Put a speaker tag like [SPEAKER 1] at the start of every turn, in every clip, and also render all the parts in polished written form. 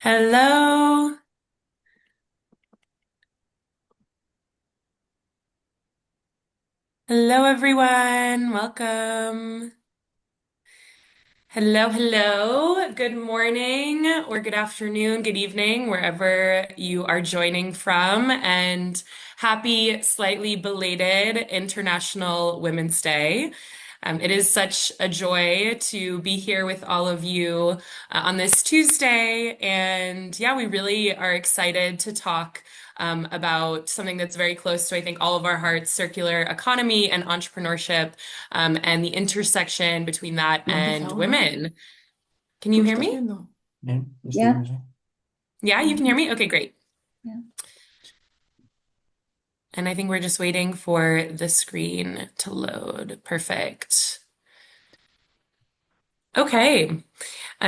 [SPEAKER 1] Hello. Hello, everyone. Welcome. Hello, hello. Good morning or good afternoon, good evening, wherever you are joining from. And happy, slightly belated International Women's Day. It is such a joy to be here with all of you on this Tuesday. And yeah, we really are excited to talk about something that's very close to, I think, all of our hearts, circular economy and entrepreneurship, and the intersection between that
[SPEAKER 2] Non può
[SPEAKER 1] and
[SPEAKER 2] fare una?
[SPEAKER 1] women. Can
[SPEAKER 2] Tu
[SPEAKER 1] you
[SPEAKER 2] lo
[SPEAKER 1] hear
[SPEAKER 2] stai
[SPEAKER 1] me?
[SPEAKER 2] facendo? Lo stai
[SPEAKER 3] Yeah.
[SPEAKER 2] facendo?
[SPEAKER 1] Yeah, you can hear me? Okay, great.
[SPEAKER 3] Yeah.
[SPEAKER 1] And I think we're just waiting for the screen to load. Perfect. Okay.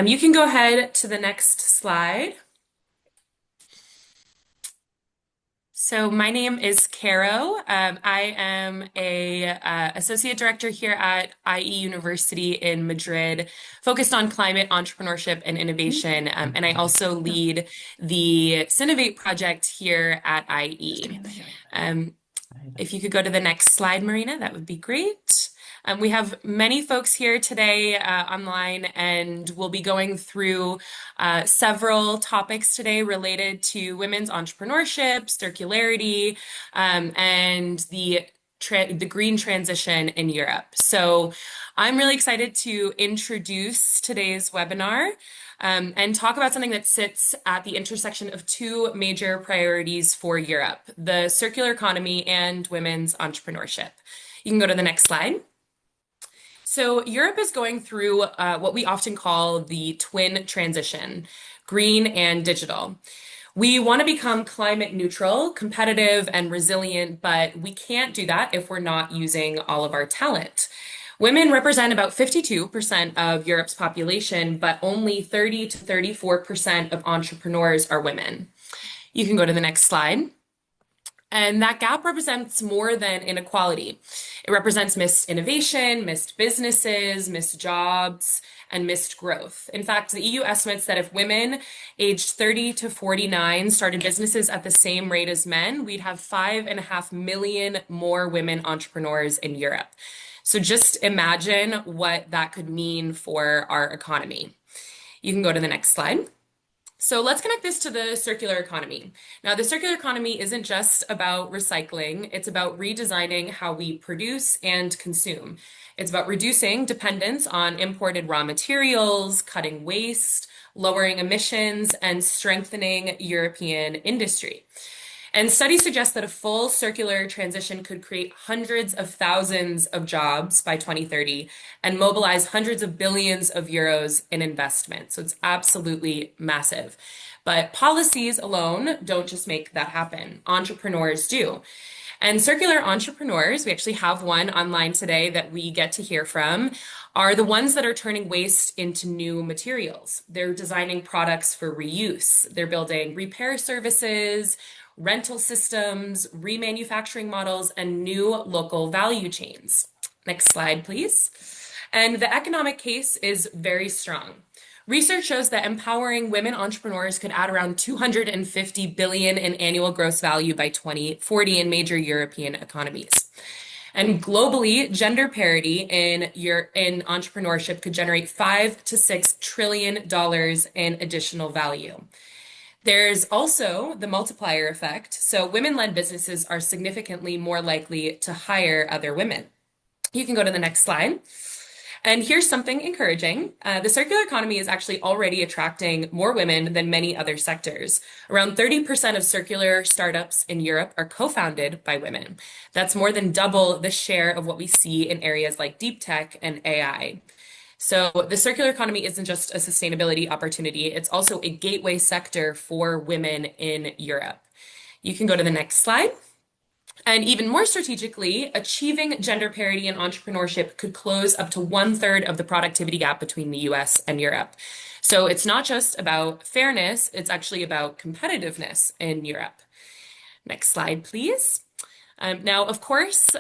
[SPEAKER 1] You can go ahead to the next slide. So my name is Caro. I am a associate director here at IE University in Madrid, focused on climate entrepreneurship and innovation. And I also lead the CinnovatE project here at
[SPEAKER 2] Sto
[SPEAKER 1] IE.
[SPEAKER 2] vedendo io.
[SPEAKER 1] Um, if you could go to the next slide, Marina, that would be great. We have many folks here today online, and we'll be going through several topics today related to women's entrepreneurship, circularity, and the green transition in Europe. So I'm really excited to introduce today's webinar and talk about something that sits at the intersection of two major priorities for Europe, the circular economy and women's entrepreneurship. You can go to the next slide. So Europe is going through what we often call the twin transition, green and digital. We want to become climate neutral, competitive, and resilient, but we can't do that if we're not using all of our talent. Women represent about 52% of Europe's population, but only 30 to 34% of entrepreneurs are women. You can go to the next slide. And that gap represents more than inequality. It represents missed innovation, missed businesses, missed jobs, and missed growth. In fact, the EU estimates that if women aged 30 to 49 started businesses at the same rate as men, we'd have 5.5 million more women entrepreneurs in Europe. So just imagine what that could mean for our economy. You can go to the next slide. So let's connect this to the circular economy. Now, the circular economy isn't just about recycling, it's about redesigning how we produce and consume. It's about reducing dependence on imported raw materials, cutting waste, lowering emissions, and strengthening European industry. And studies suggest that a full circular transition could create hundreds of thousands of jobs by 2030 and mobilize hundreds of billions of euros in investment. So it's absolutely massive. But policies alone don't just make that happen. Entrepreneurs do. And circular entrepreneurs, we actually have one online today that we get to hear from, are the ones that are turning waste into new materials. They're designing products for reuse. They're building repair services, rental systems, remanufacturing models, and new local value chains. Next slide, please. And the economic case is very strong. Research shows that empowering women entrepreneurs could add around 250 billion in annual gross value by 2040 in major European economies. And globally, gender parity in entrepreneurship could generate $5 to $6 trillion in additional value. There's also the multiplier effect. So women-led businesses are significantly more likely to hire other women. You can go to the next slide. And here's something encouraging. The circular economy is actually already attracting more women than many other sectors. Around 30% of circular startups in Europe are co-founded by women. That's more than double the share of what we see in areas like deep tech and AI. So the circular economy isn't just a sustainability opportunity, it's also a gateway sector for women in Europe. You can go to the next slide. And even more strategically, achieving gender parity in entrepreneurship could close up to 1/3 of the productivity gap between the US and Europe. So it's not just about fairness, it's actually about competitiveness in Europe. Next slide, please. Now, of course,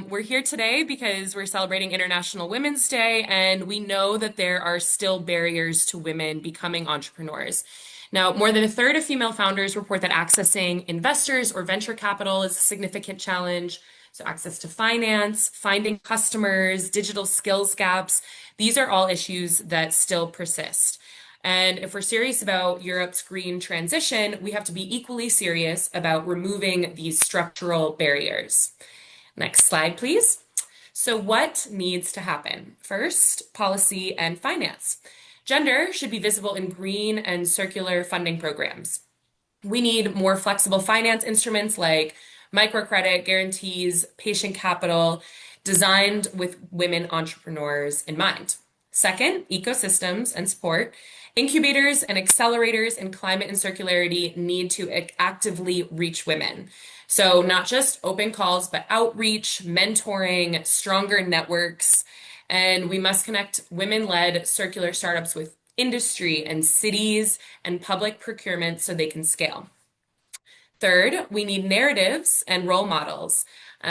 [SPEAKER 1] we're here today because we're celebrating International Women's Day, and we know that there are still barriers to women becoming entrepreneurs. Now, more than a third of female founders report that accessing investors or venture capital is a significant challenge. So access to finance, finding customers, digital skills gaps, these are all issues that still persist. And if we're serious about Europe's green transition, we have to be equally serious about removing these structural barriers. Next slide, please. So what needs to happen? First, policy and finance. Gender should be visible in green and circular funding programs. We need more flexible finance instruments like microcredit, guarantees, patient capital, designed with women entrepreneurs in mind. Second, ecosystems and support. Incubators and accelerators in climate and circularity need to actively reach women. So not just open calls, but outreach, mentoring, stronger networks. And we must connect women-led circular startups with industry and cities and public procurement so they can scale. Third, we need narratives and role models.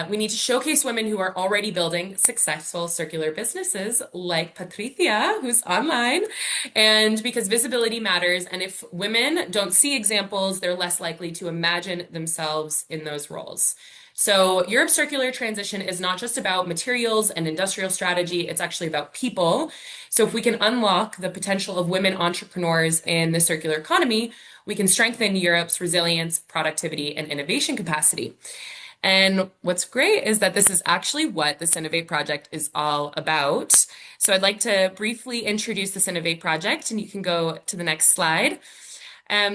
[SPEAKER 1] We need to showcase women who are already building successful circular businesses like Patricia, who's online, and because visibility matters. And if women don't see examples, they're less likely to imagine themselves in those roles. So Europe's circular transition is not just about materials and industrial strategy, it's actually about people. So if we can unlock the potential of women entrepreneurs in the circular economy, we can strengthen Europe's resilience, productivity, and innovation capacity. And what's great is that this is actually what the CinnovatE project is all about. So I'd like to briefly introduce the CinnovatE project, and you can go to the next slide.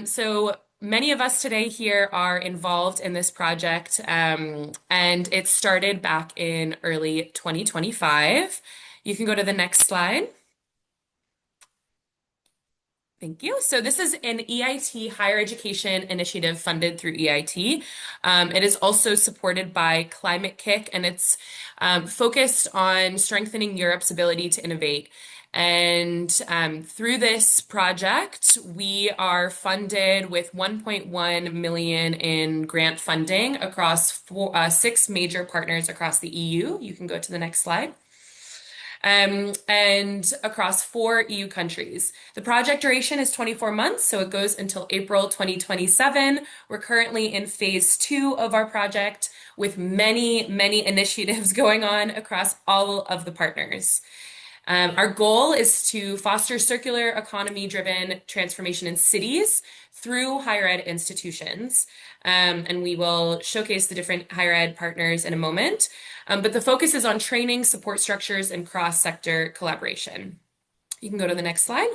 [SPEAKER 1] So many of us today here are involved in this project, and it started back in early 2025. You can go to the next slide. Thank you. So this is an EIT higher education initiative funded through EIT. It is also supported by Climate Kick, and it's focused on strengthening Europe's ability to innovate. And through this project, we are funded with 1.1 million in grant funding across 6 major partners across the EU. You can go to the next slide. And across 4 EU countries. The project duration is 24 months, so it goes until April 2027. We're currently in phase 2 of our project with many, many initiatives going on across all of the partners. Our goal is to foster circular economy-driven transformation in cities through higher ed institutions. And we will showcase the different higher ed partners in a moment. But the focus is on training, support structures, and cross-sector collaboration. You can go to the next slide.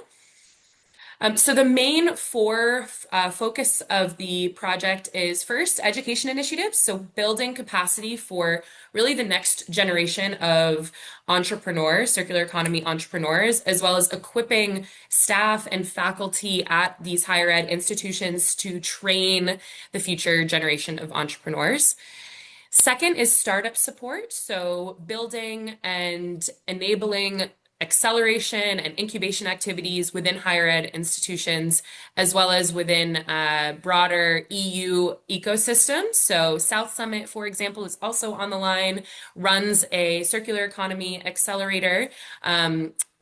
[SPEAKER 1] So the main 4 focus of the project is first, education initiatives, so building capacity for really the next generation of entrepreneurs, circular economy entrepreneurs, as well as equipping staff and faculty at these higher ed institutions to train the future generation of entrepreneurs. Second is startup support, so building and enabling acceleration and incubation activities within higher ed institutions, as well as within broader EU ecosystem. So South Summit, for example, is also on the line, runs a circular economy accelerator.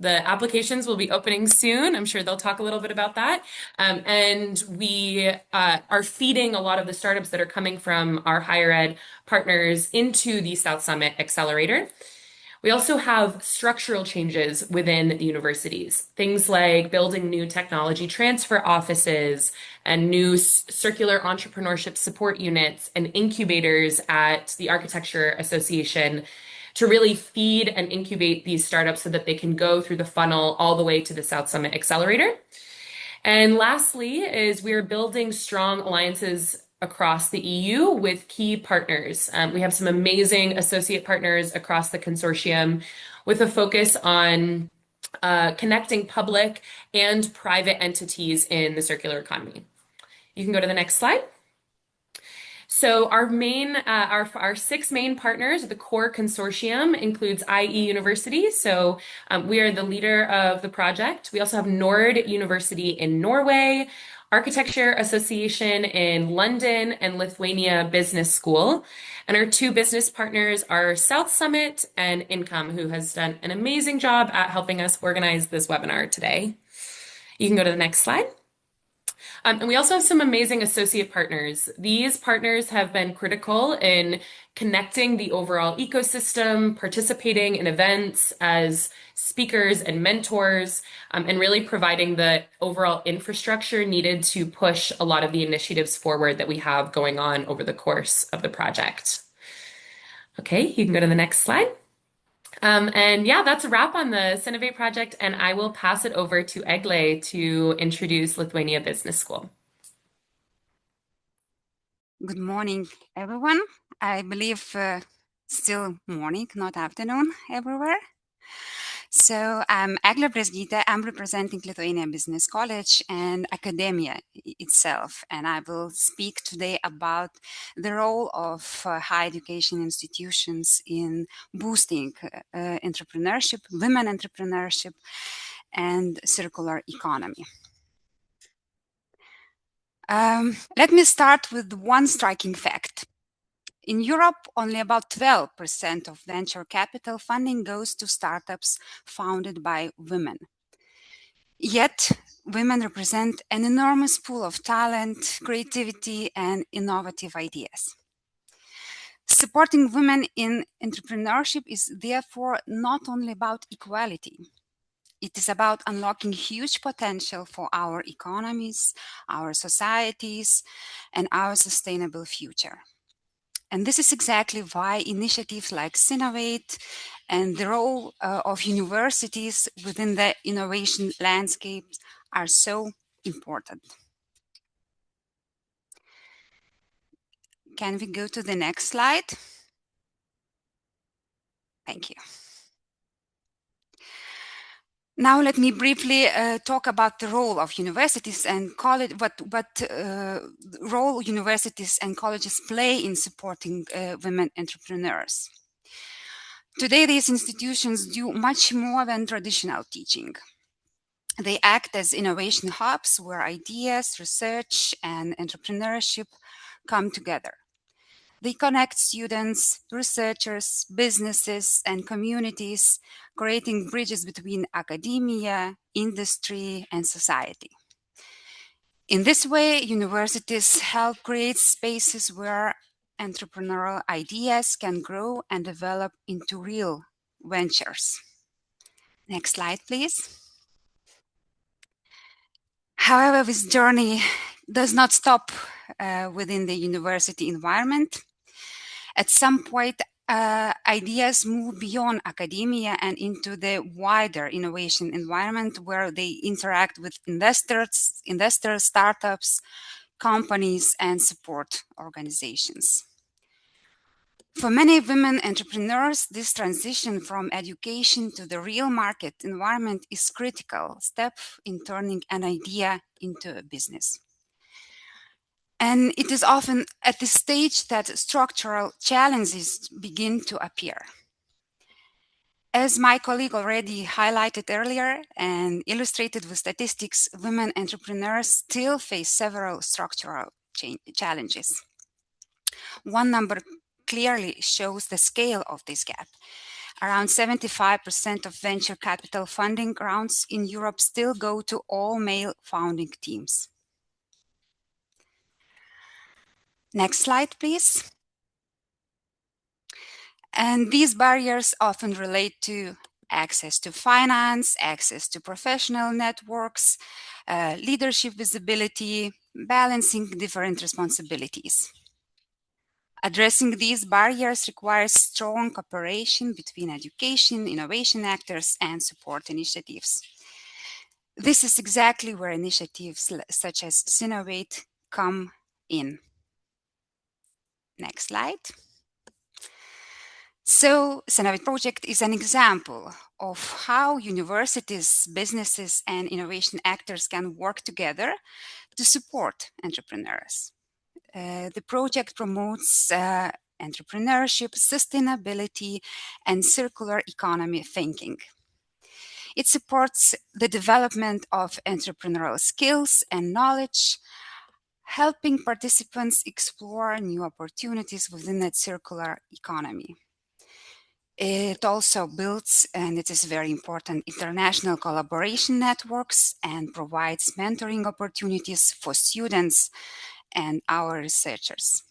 [SPEAKER 1] The applications will be opening soon. I'm sure they'll talk a little bit about that. And we are feeding a lot of the startups that are coming from our higher ed partners into the South Summit Accelerator. We also have structural changes within the universities, things like building new technology transfer offices and new circular entrepreneurship support units and incubators at the Architecture Association to really feed and incubate these startups so that they can go through the funnel all the way to the South Summit Accelerator. And lastly is we're building strong alliances across the EU with key partners. We have some amazing associate partners across the consortium with a focus on connecting public and private entities in the circular economy. You can go to the next slide. So our 6 main partners, the core consortium includes IE University. So we are the leader of the project. We also have Nord University in Norway, Architecture Association in London, and Lithuania Business School. And our 2 business partners are South Summit and Income, who has done an amazing job at helping us organize this webinar today. You can go to the next slide. And we also have some amazing associate partners. These partners have been critical in connecting the overall ecosystem, participating in events as speakers and mentors, and really providing the overall infrastructure needed to push a lot of the initiatives forward that we have going on over the course of the project. Okay, you can go to the next slide. And yeah, that's a wrap on the CinnovatE project, and I will pass it over to Eglè to introduce Lithuania Business School.
[SPEAKER 2] Good morning, everyone. I believe still morning, not afternoon everywhere. So I'm Eglè Brezgytė. I'm representing Lithuania Business College and academia itself. And I will speak today about the role of higher education institutions in boosting entrepreneurship, women entrepreneurship, and circular economy. Let me start with one striking fact. In Europe, only about 12% of venture capital funding goes to startups founded by women. Yet, women represent an enormous pool of talent, creativity, and innovative ideas. Supporting women in entrepreneurship is therefore not only about equality. It is about unlocking huge potential for our economies, our societies, and our sustainable future. And this is exactly why initiatives like CinnovatE and the role of universities within the innovation landscape are so important. Can we go to the next slide? Thank you. Now let me briefly talk about the role of universities and college, what role universities and colleges play in supporting women entrepreneurs. Today, these institutions do much more than traditional teaching. They act as innovation hubs where ideas, research, and entrepreneurship come together. They connect students, researchers, businesses, and communities, creating bridges between academia, industry, and society. In this way, universities help create spaces where entrepreneurial ideas can grow and develop into real ventures. Next slide, please. However, this journey does not stop within the university environment. At some point, ideas move beyond academia and into the wider innovation environment where they interact with investors, startups, companies, and support organizations. For many women entrepreneurs, this transition from education to the real market environment is a critical step in turning an idea into a business. And it is often at this stage that structural challenges begin to appear. As my colleague already highlighted earlier and illustrated with statistics, women entrepreneurs still face several structural challenges. One number clearly shows the scale of this gap. Around 75% of venture capital funding rounds in Europe still go to all male founding teams. Next slide, please. And these barriers often relate to access to finance, access to professional networks, leadership visibility, balancing different responsibilities. Addressing these barriers requires strong cooperation between education, innovation actors, and support initiatives. This is exactly where initiatives such as CinnovatE come in. Next slide. So, CinnovatE project is an example of how universities, businesses, and innovation actors can work together to support entrepreneurs. The project promotes entrepreneurship, sustainability, and circular economy thinking. It supports the development of entrepreneurial skills and knowledge, helping participants explore new opportunities within the circular economy. It also builds, and it is very important, international collaboration networks and provides mentoring opportunities for students and our researchers.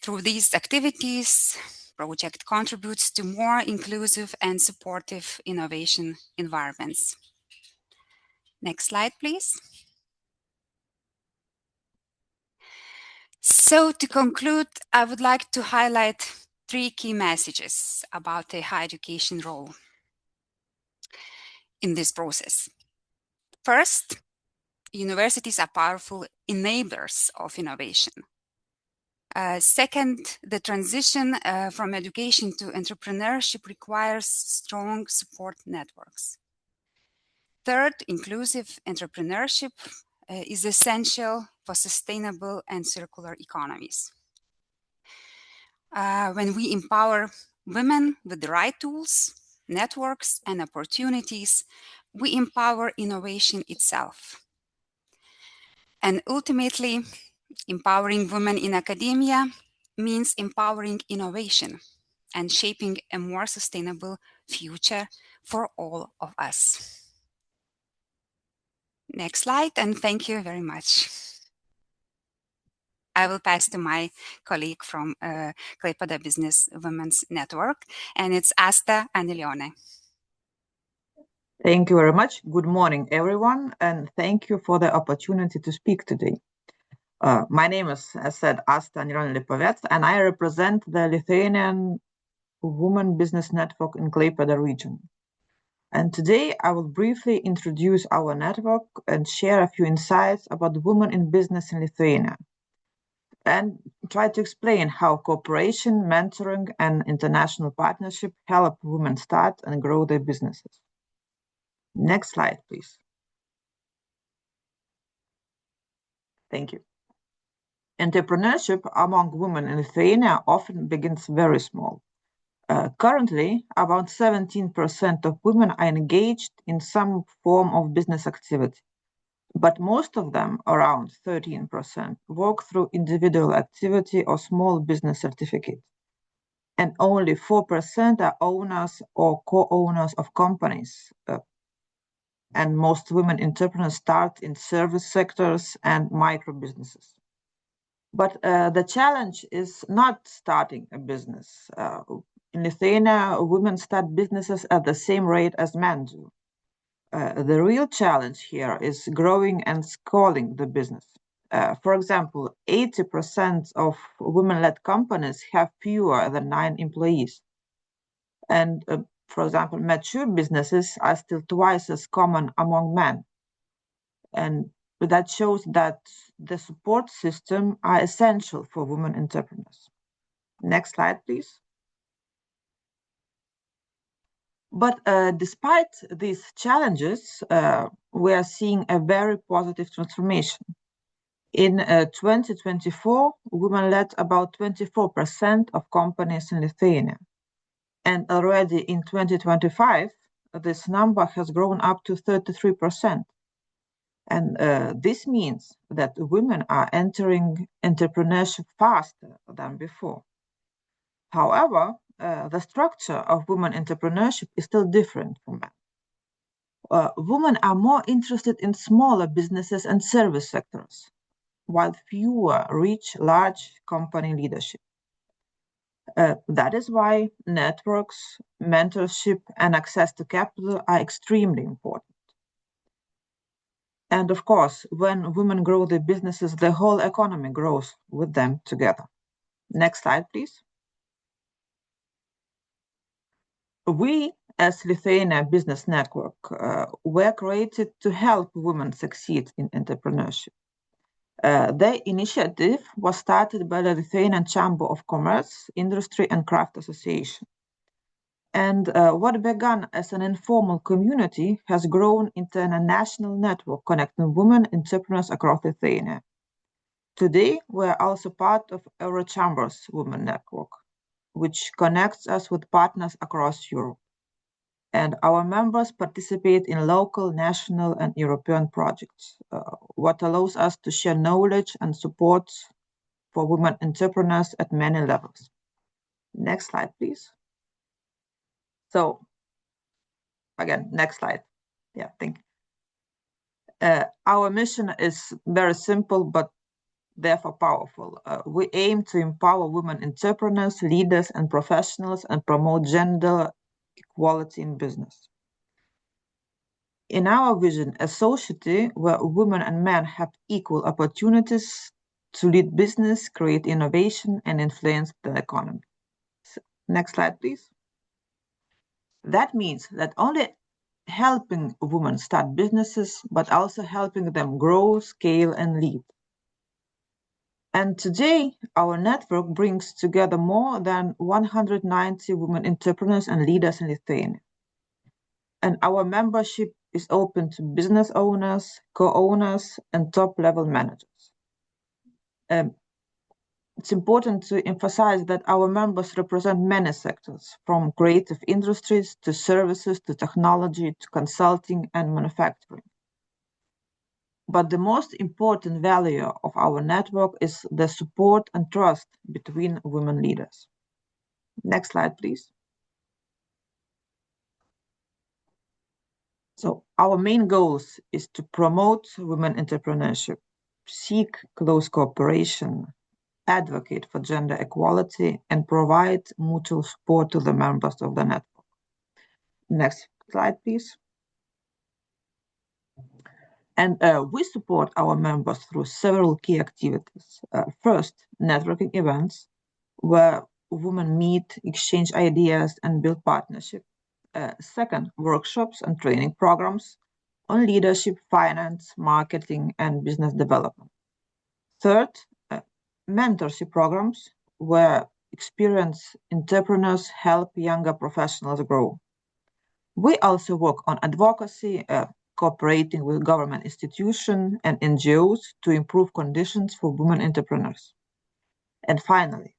[SPEAKER 2] Through these activities, project contributes to more inclusive and supportive innovation environments. Next slide, please. So to conclude, I would like to highlight 3 key messages about the higher education role in this process. First, universities are powerful enablers of innovation. Second, the transition from education to entrepreneurship requires strong support networks. Third, inclusive entrepreneurship is essential for sustainable and circular economies. When we empower women with the right tools, networks, and opportunities, we empower innovation itself. And ultimately, empowering women in academia means empowering innovation and shaping a more sustainable future for all of us. Next slide, and thank you very much. I will pass to my colleague from Klaipėda Business Women's Network, and it's Asta Anilionė.
[SPEAKER 3] Thank you very much. Good morning, everyone, and thank you for the opportunity to speak today. My name is, as said, Asta Anilionė, and I represent the Lithuanian Women Business Network in Klaipėda region. And today I will briefly introduce our network and share a few insights about women in business in Lithuania, and try to explain how cooperation, mentoring, and international partnership help women start and grow their businesses. Next slide, please. Thank you. Entrepreneurship among women in Lithuania often begins very small. Currently, about 17% of women are engaged in some form of business activity, but most of them, around 13%, work through individual activity or small business certificate. And only 4% are owners or co-owners of companies. And most women entrepreneurs start in service sectors and micro businesses. But the challenge is not starting a business. In Lithuania, women start businesses at the same rate as men do. The real challenge here is growing and scaling the business. For example, 80% of women-led companies have fewer than 9 employees. And for example, mature businesses are still twice as common among men. And that shows that the support system are essential for women entrepreneurs. Next slide, please. But despite these challenges, we are seeing a very positive transformation. In 2024, women led about 24% of companies in Lithuania. And already in 2025, this number has grown up to 33%. And this means that women are entering entrepreneurship faster than before. However, the structure of women entrepreneurship is still different from men. Women are more interested in smaller businesses and service sectors, while fewer reach large company leadership. That is why networks, mentorship, and access to capital are extremely important. And of course, when women grow their businesses, the whole economy grows with them together. Next slide, please. We, as Lithuania Business Network, were created to help women succeed in entrepreneurship. The initiative was started by the Lithuanian Chamber of Commerce, Industry and Craft Association. And what began as an informal community has grown into a national network connecting women entrepreneurs across Lithuania. Today, we are also part of Eurochamber's Women Network, which connects us with partners across Europe. And our members participate in local, national, and European projects, what allows us to share knowledge and support for women entrepreneurs at many levels. Next slide, please. So, again, next slide. Yeah, thank you. Our mission is very simple, but therefore powerful. We aim to empower women entrepreneurs, leaders, and professionals and promote gender equality in business. In our vision, a society where women and men have equal opportunities to lead business, create innovation, and influence the economy. So, next slide, please. That means that only helping women start businesses, but also helping them grow, scale, and lead. And today, our network brings together more than 190 women entrepreneurs and leaders in Lithuania. And our membership is open to business owners, co-owners, and top-level managers. It's important to emphasize that our members represent many sectors, from creative industries to services to technology to consulting and manufacturing. But the most important value of our network is the support and trust between women leaders. Next slide, please. So our main goals is to promote women entrepreneurship, seek close cooperation, advocate for gender equality, and provide mutual support to the members of the network. Next slide, please. And we support our members through several key activities. First, networking events, where women meet, exchange ideas, and build partnership. Second, workshops and training programs on leadership, finance, marketing, and business development. Third, mentorship programs where experienced entrepreneurs help younger professionals grow. We also work on advocacy, cooperating with government institutions and NGOs to improve conditions for women entrepreneurs. And finally,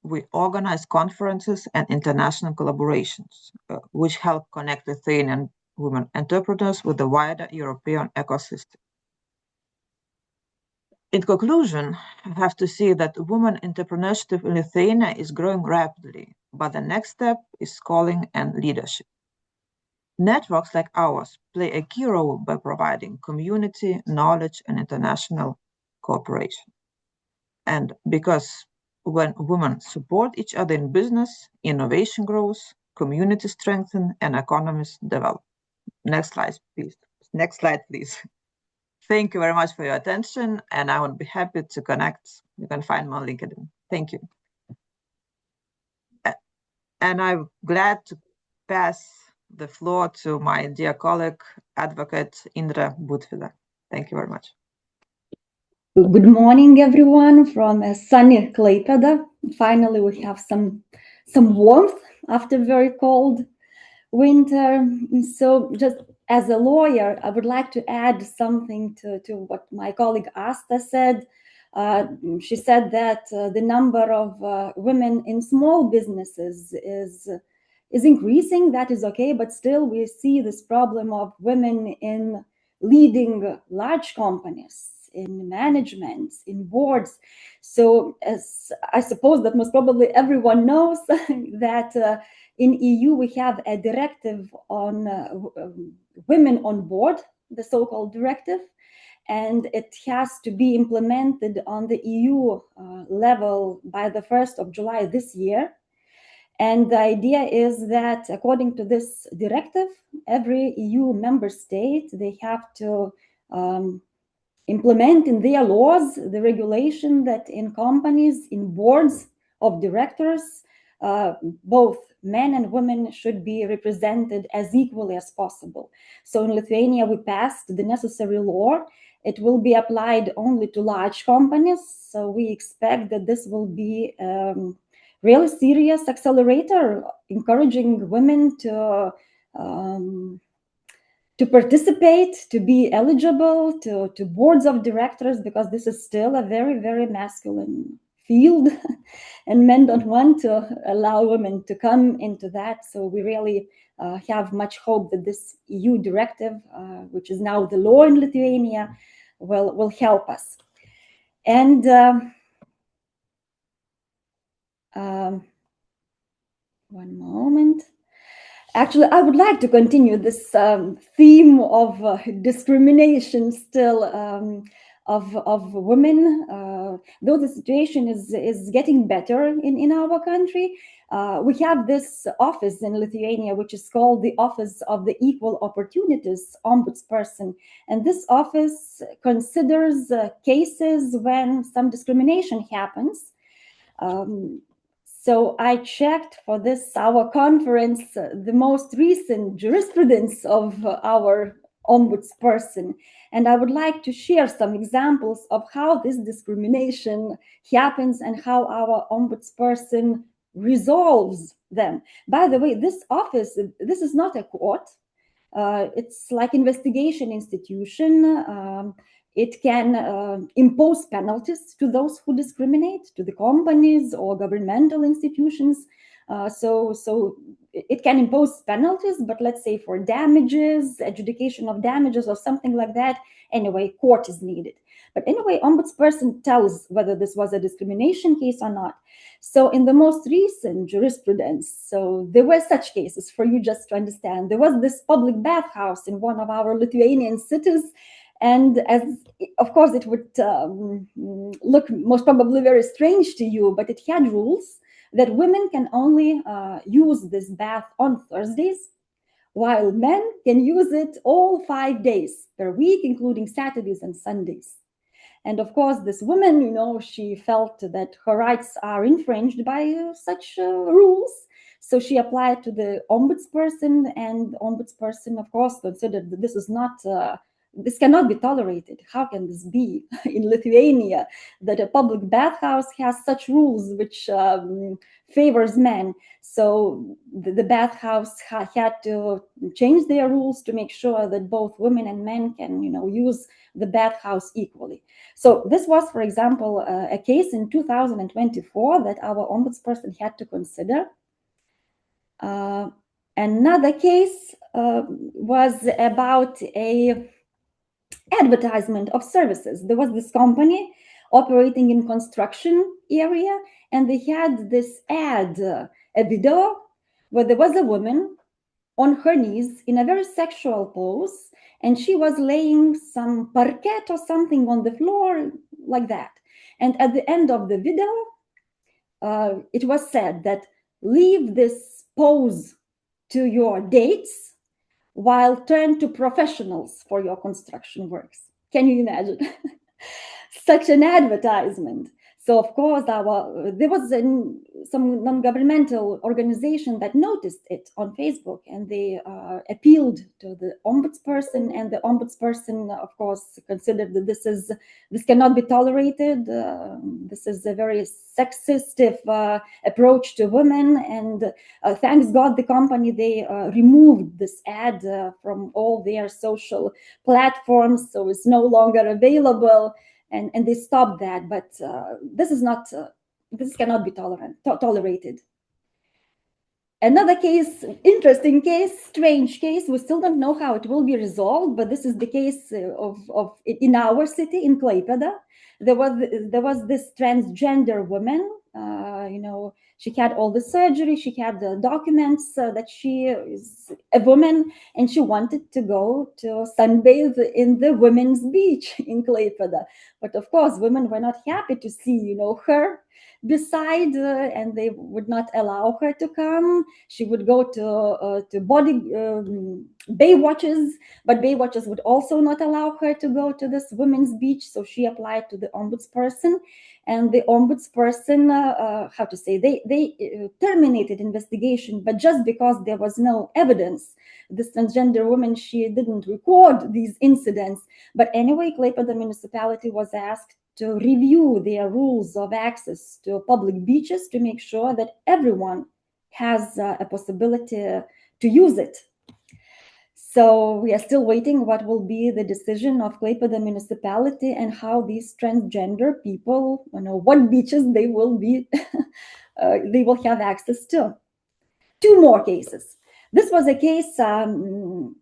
[SPEAKER 3] we organize conferences and international collaborations, which help connect Lithuanian women entrepreneurs with the wider European ecosystem. In conclusion, I have to say that women entrepreneurship in Lithuania is growing rapidly, but the next step is schooling and leadership. Networks like ours play a key role by providing community, knowledge, and international cooperation. And because when women support each other in business, innovation grows, communities strengthen, and economies develop. Next slide, please. Next slide, please. Thank you very much for your attention, and I would be happy to connect. You can find me on LinkedIn. Thank you. And I'm glad to pass the floor to my dear colleague, Advocate Indra Butvila. Thank you very much.
[SPEAKER 4] Good morning, everyone, from sunny Klaipėda. Finally, we have some warmth after very cold winter. So just as a lawyer, I would like to add something to what my colleague Asta said. She said that the number of women in small businesses is increasing. That is okay, but still we see this problem of women in leading large companies, in management, in boards. So as I suppose that most probably everyone knows that in EU we have a directive on women on board, the so-called directive, and it has to be implemented on the EU level by the 1st of July this year. And the idea is that according to this directive, every EU member state, they have to implement in their laws the regulation that in companies, in boards of directors, both men and women should be represented as equally as possible. So in Lithuania, we passed the necessary law. It will be applied only to large companies. So we expect that this will be really serious accelerator, encouraging women to participate, to be eligible to boards of directors, because this is still a very, very masculine field and men don't want to allow women to come into that. So we really have much hope that this EU directive, which is now the law in Lithuania, will help us. And One moment. Actually, I would like to continue this theme of discrimination still of women, though the situation is getting better in our country. We have this office in Lithuania, which is called the Office of the Equal Opportunities Ombudsperson. And this office considers cases when some discrimination happens. So I checked for this, our conference, the most recent jurisprudence of our ombudsperson. And I would like to share some examples of how this discrimination happens and how our ombudsperson resolves them. By the way, this office, this is not a court. It's like investigation institution. It can impose penalties to those who discriminate, to the companies or governmental institutions. So it can impose penalties, but let's say for damages, adjudication of damages or something like that, anyway, court is needed. But anyway, ombudsperson tells whether this was a discrimination case or not. So in the most recent jurisprudence, so there were such cases, for you just to understand. There was this public bathhouse in one of our Lithuanian cities. And as of course, it would look most probably very strange to you, but it had rules that women can only use this bath on Thursdays, while men can use it all 5 days per week, including Saturdays and Sundays. And of course, this woman, you know, she felt that her rights are infringed by such rules. So she applied to the ombudsperson, and the ombudsperson, of course, considered that this is not this cannot be tolerated. How can this be in Lithuania, that a public bathhouse has such rules which favors men? So the bathhouse had to change their rules to make sure that both women and men can, you know, use the bathhouse equally. So this was, for example, a case in 2024 that our ombudsperson had to consider. Another case was about a advertisement of services. There was this company operating in construction area, and they had this ad, a video where there was a woman on her knees in a very sexual pose, and she was laying some parquet or something on the floor like that. And at the end of the video, it was said that leave this pose to your dates while turn to professionals for your construction works. Can you imagine? Such an advertisement. So of course, there was some non-governmental organization that noticed it on Facebook, and they appealed to the ombudsperson, and the ombudsperson, of course, considered that this cannot be tolerated. This is a very sexist approach to women, and thanks God, the company, they removed this ad from all their social platforms, so it's no longer available. And they stopped that, but this cannot be tolerated. Another case, interesting case, strange case. We still don't know how it will be resolved, but this is the case of in our city, in Klaipėda. There was this transgender woman. You know, she had all the surgery, she had the documents that she is a woman, and she wanted to go to sunbathe in the women's beach in Klaipėda. But of course, women were not happy to see, you know, her beside, and they would not allow her to come. She would go to bay watches, but bay watches would also not allow her to go to this women's beach. So she applied to the ombudsperson, and the ombudsperson, they terminated investigation, but just because there was no evidence. This transgender woman, she didn't record these incidents. But anyway, Klaipėda municipality was asked to review their rules of access to public beaches to make sure that everyone has a possibility to use it. So we are still waiting what will be the decision of Klaipėda municipality and how these transgender people, you know, what beaches they will be, they will have access to. Two more cases. This was a case on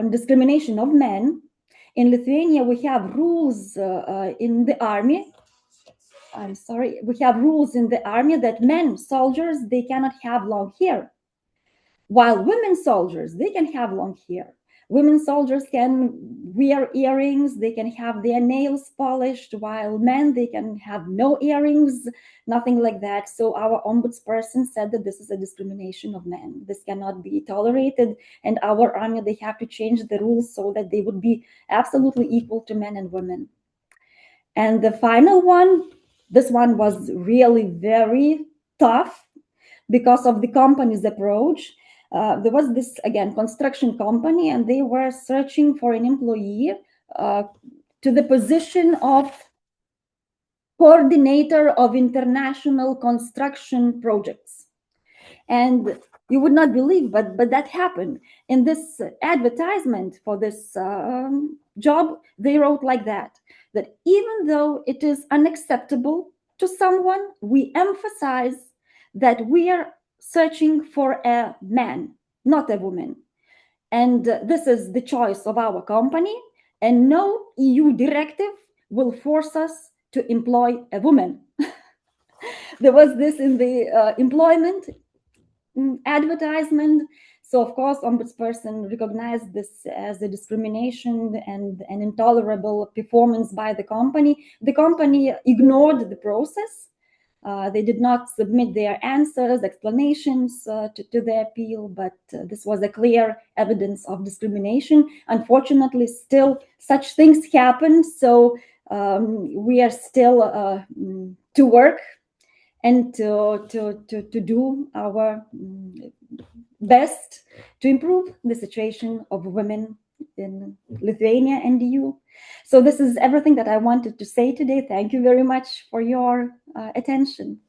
[SPEAKER 4] discrimination of men. In Lithuania, we have rules in the army. We have rules in the army that men, soldiers, they cannot have long hair. While women soldiers, they can have long hair. Women soldiers can wear earrings, they can have their nails polished, while men, they can have no earrings, nothing like that. So our ombudsperson said that this is a discrimination of men. This cannot be tolerated. And our army, they have to change the rules so that they would be absolutely equal to men and women. And the final one, this one was really very tough because of the company's approach. There was this, again, construction company, and they were searching for an employee to the position of coordinator of international construction projects. And you would not believe, but that happened. In this advertisement for this job, they wrote like that even though it is unacceptable to someone, we emphasize that we are searching for a man, not a woman. And this is the choice of our company, and no EU directive will force us to employ a woman. There was this in the employment advertisement. So of course, ombudsperson recognized this as a discrimination and an intolerable performance by the company. The company ignored the process. They did not submit their answers, explanations to the appeal, but this was a clear evidence of discrimination. Unfortunately, still such things happen. So we are still to work and to do our best to improve the situation of women in Lithuania and EU. So this is everything that I wanted to say today. Thank you very much for your attention.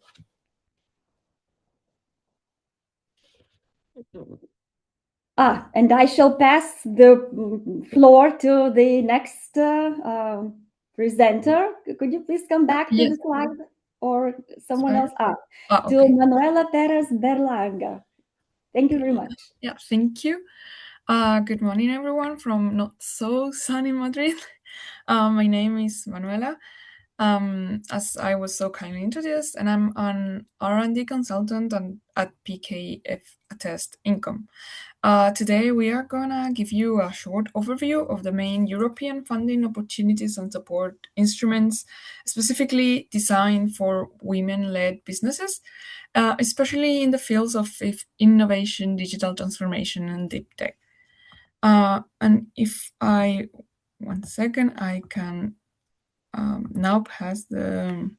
[SPEAKER 4] And I shall pass the floor to the next presenter. Could you please come back to the slide, or someone else?
[SPEAKER 5] Okay.
[SPEAKER 4] To Manuela Perez Berlanga. Thank you very much.
[SPEAKER 5] Yeah, thank you. Good morning, everyone from not so sunny Madrid. My name is Manuela, as I was so kindly introduced, and I'm an R&D consultant at PKF Attest Income. Today, we are gonna give you a short overview of the main European funding opportunities and support instruments, specifically designed for women-led businesses, especially in the fields of innovation, digital transformation, and deep tech. And if I, one second, I can now pass the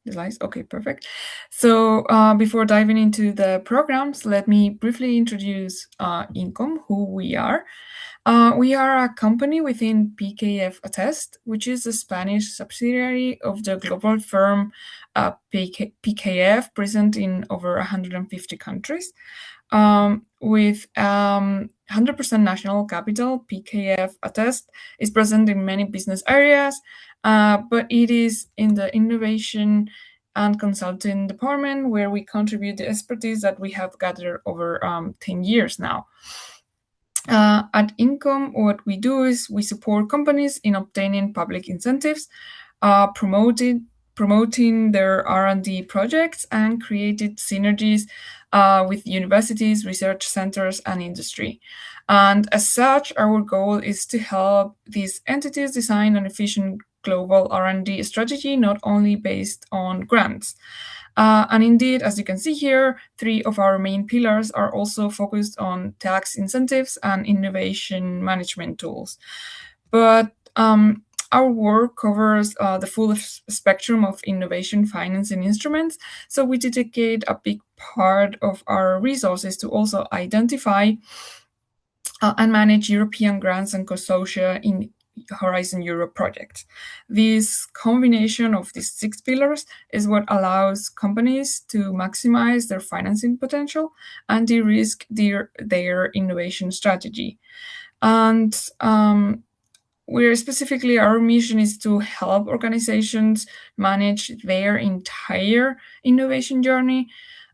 [SPEAKER 5] slides. Okay, perfect. So before diving into the programs, let me briefly introduce Income, who we are. We are a company within PKF Attest, which is a Spanish subsidiary of the global firm PKF, present in over 150 countries. With 100% national capital, PKF Attest is present in many business areas, but it is in the innovation and consulting department where we contribute the expertise that we have gathered over 10 years now. At Income, what we do is we support companies in obtaining public incentives, promoting their R&D projects, and created synergies with universities, research centers, and industry. And as such, our goal is to help these entities design an efficient global R&D strategy, not only based on grants. And indeed, as you can see here, 3 of our main pillars are also focused on tax incentives and innovation management tools. But our work covers the full spectrum of innovation financing instruments, so we dedicate a big part of our resources to also identify and manage European grants and consortia in Horizon Europe projects. This combination of these 6 pillars is what allows companies to maximize their financing potential and de-risk their innovation strategy. And our mission is to help organizations manage their entire innovation journey,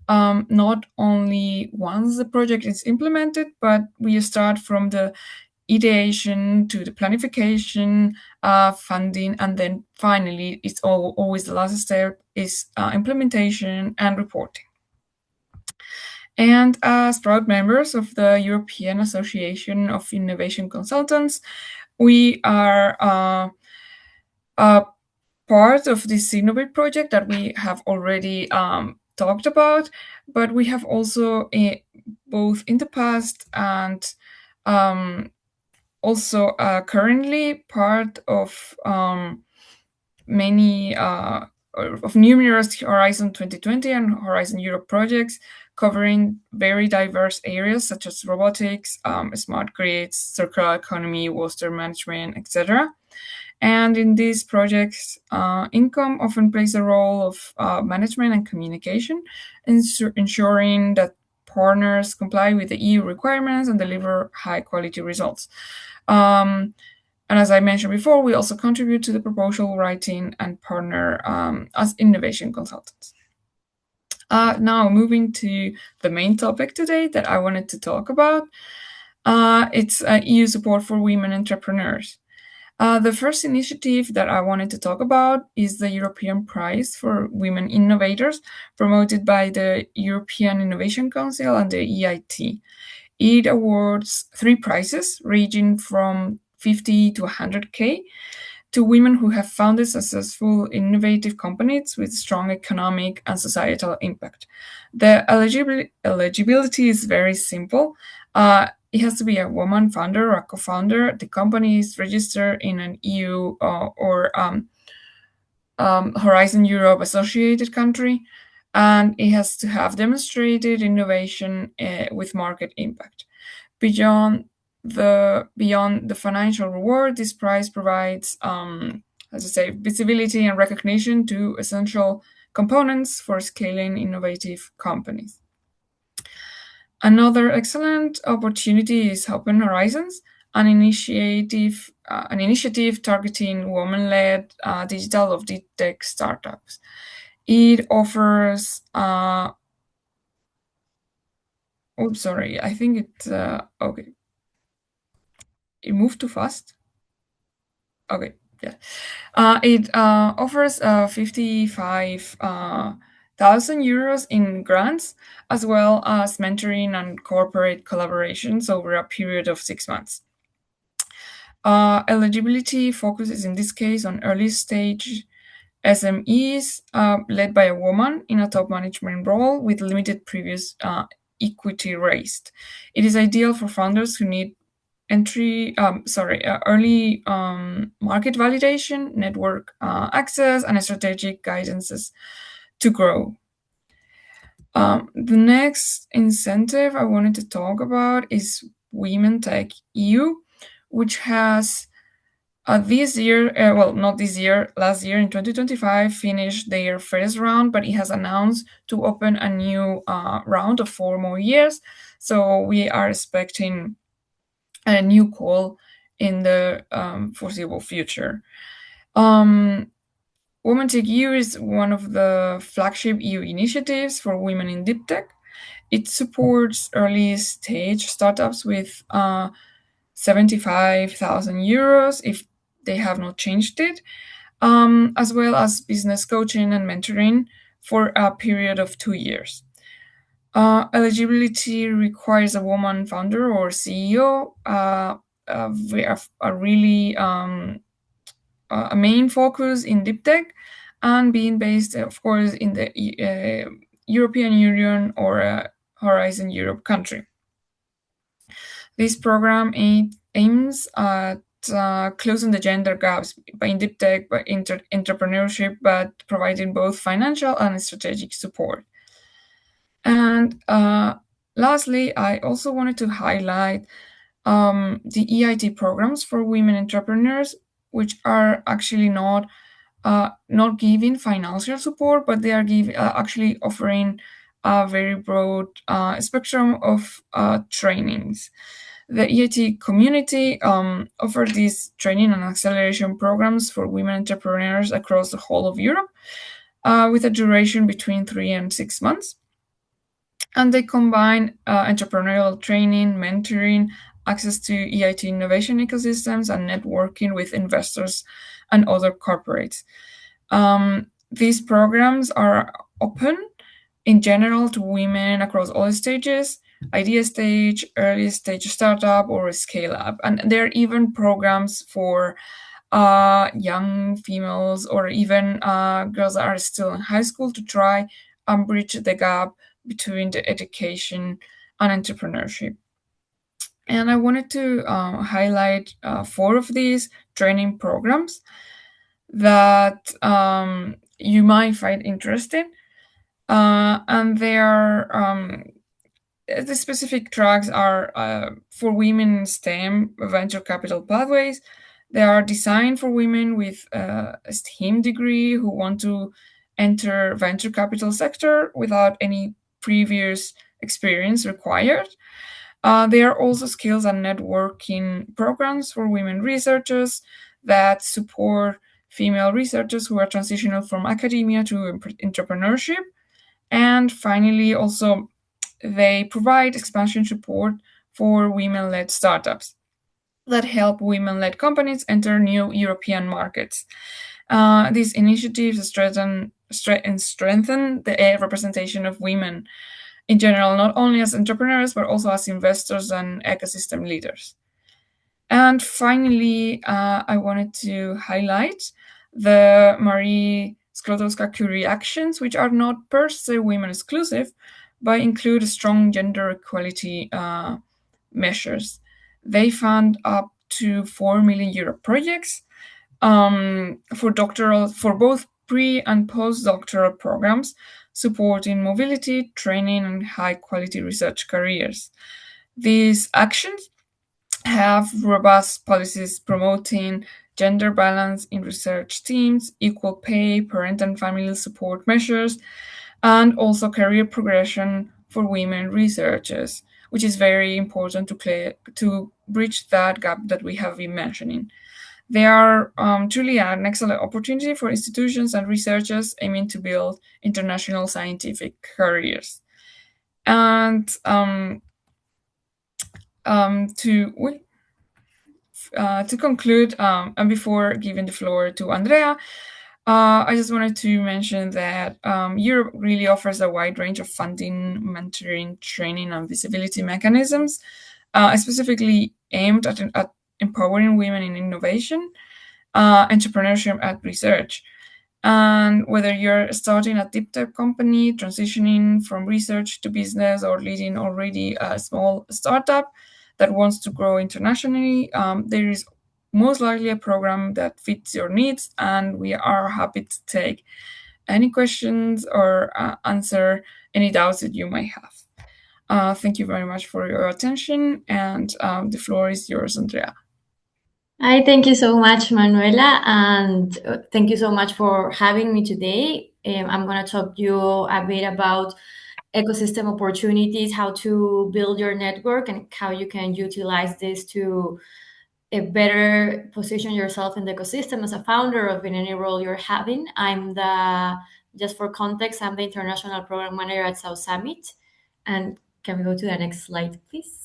[SPEAKER 5] not only once the project is implemented, but we start from the ideation to the planification, funding, and then finally, it's always the last step is implementation and reporting. And as proud members of the European Association of Innovation Consultants, we are part of the CinnovatE project that we have already talked about, but we have also both in the past and also currently part of numerous Horizon 2020 and Horizon Europe projects covering very diverse areas such as robotics, smart grids, circular economy, water management, etc. And in these projects, income often plays a role of management and communication, ensuring that partners comply with the EU requirements and deliver high-quality results. And as I mentioned before, we also contribute to the proposal writing and partner as innovation consultants. Now, moving to the main topic today that I wanted to talk about, it's EU support for women entrepreneurs. The first initiative that I wanted to talk about is the European Prize for Women Innovators, promoted by the European Innovation Council and the EIT. It awards 3 prizes ranging from 50 to 100K to women who have founded successful innovative companies with strong economic and societal impact. The eligibility is very simple. It has to be a woman founder or a co-founder. The company is registered in an EU or Horizon Europe associated country, and it has to have demonstrated innovation with market impact. Beyond the financial reward, this prize provides, visibility and recognition to essential components for scaling innovative companies. Another excellent opportunity is Open Horizons, an initiative targeting women-led digital or deep tech startups. It offers I think it's okay. It moved too fast. Okay, yeah. It offers 55,000 euros in grants, as well as mentoring and corporate collaborations over a period of 6 months. Eligibility focuses in this case on early stage SMEs led by a woman in a top management role with limited previous equity raised. It is ideal for founders who need early market validation, network access, and strategic guidances to grow. The next incentive I wanted to talk about is Women Tech EU, which has last year in 2025 finished their first round, but it has announced to open a new round of 4 more years. So we are expecting a new call in the foreseeable future. Women Tech EU is one of the flagship EU initiatives for women in deep tech. It supports early stage startups with 75,000 euros if they have not changed it, as well as business coaching and mentoring for a period of 2 years. Eligibility requires a woman founder or CEO. We have a main focus in deep tech and being based, of course, in the European Union or a Horizon Europe country. This program aims at closing the gender gaps in deep tech, by entrepreneurship, but providing both financial and strategic support. And lastly, I also wanted to highlight the EIT programs for women entrepreneurs, which are actually not giving financial support, but they are actually offering a very broad spectrum of trainings. The EIT community offers these training and acceleration programs for women entrepreneurs across the whole of Europe, with a duration between 3 and 6 months. And they combine entrepreneurial training, mentoring, access to EIT innovation ecosystems, and networking with investors and other corporates. These programs are open in general to women across all stages, idea stage, early stage startup, or scale up. And there are even programs for young females or even girls that are still in high school to try and bridge the gap between the education and entrepreneurship. And I wanted to highlight 4 of these training programs that you might find interesting. And they are the specific tracks are for women in STEM venture capital pathways. They are designed for women with a STEM degree who want to enter venture capital sector without any previous experience required. There are also skills and networking programs for women researchers that support female researchers who are transitional from academia to entrepreneurship. And finally, also, they provide expansion support for women-led startups that help women-led companies enter new European markets. These initiatives strengthen the representation of women in general, not only as entrepreneurs, but also as investors and ecosystem leaders. And finally, I wanted to highlight the Marie Sklodowska-Curie actions, which are not per se women exclusive, but include strong gender equality measures. They fund up to 4 million euro projects for both pre- and postdoctoral programs, supporting mobility, training, and high-quality research careers. These actions have robust policies promoting gender balance in research teams, equal pay, parent and family support measures, and also career progression for women researchers, which is very important to bridge that gap that we have been mentioning. They are truly an excellent opportunity for institutions and researchers aiming to build international scientific careers. And to conclude, and before giving the floor to Andrea, I just wanted to mention that Europe really offers a wide range of funding, mentoring, training, and visibility mechanisms, specifically aimed at empowering women in innovation, entrepreneurship, and research. And whether you're starting a deep tech company, transitioning from research to business, or leading already a small startup that wants to grow internationally, there is most likely a program that fits your needs, and we are happy to take any questions or answer any doubts that you might have. Thank you very much for your attention, and the floor is yours, Andrea.
[SPEAKER 6] Hi, thank you so much, Manuela, and thank you so much for having me today. I'm going to talk to you a bit about ecosystem opportunities, how to build your network, and how you can utilize this to better position yourself in the ecosystem as a founder of in any role you're having. Just for context, I'm the International Program Manager at CinnovatE. And can we go to the next slide, please?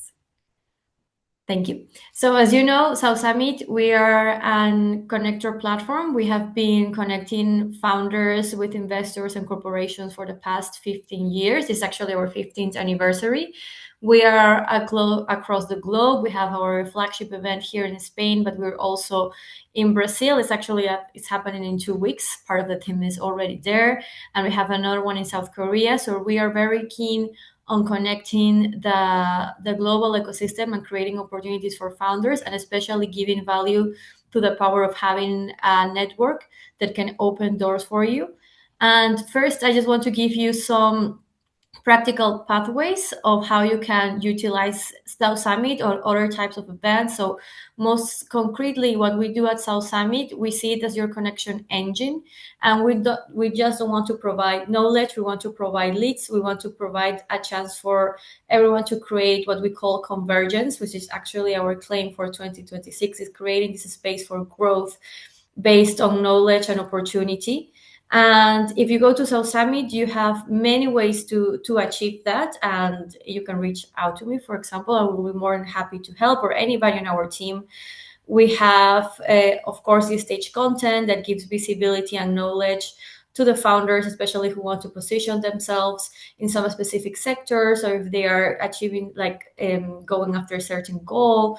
[SPEAKER 6] Thank you. So as you know, CinnovatE, we are an connector platform. We have been connecting founders with investors and corporations for the past 15 years. It's actually our 15th anniversary. We are across the globe. We have our flagship event here in Spain, but we're also in Brazil. It's happening in 2 weeks. Part of the team is already there. And we have another one in South Korea. So we are very keen on connecting the global ecosystem and creating opportunities for founders, and especially giving value to the power of having a network that can open doors for you. And first, I just want to give you some practical pathways of how you can utilize CinnovatE or other types of events. So most concretely, what we do at CinnovatE, we see it as your connection engine. And we just don't want to provide knowledge. We want to provide leads. We want to provide a chance for everyone to create what we call convergence, which is actually our claim for 2026, is creating this space for growth based on knowledge and opportunity. And if you go to CinnovatE, you have many ways to achieve that. And you can reach out to me, for example. I will be more than happy to help, or anybody on our team. We have, of course, the stage content that gives visibility and knowledge to the founders, especially who want to position themselves in some specific sectors, or if they are achieving going after a certain goal.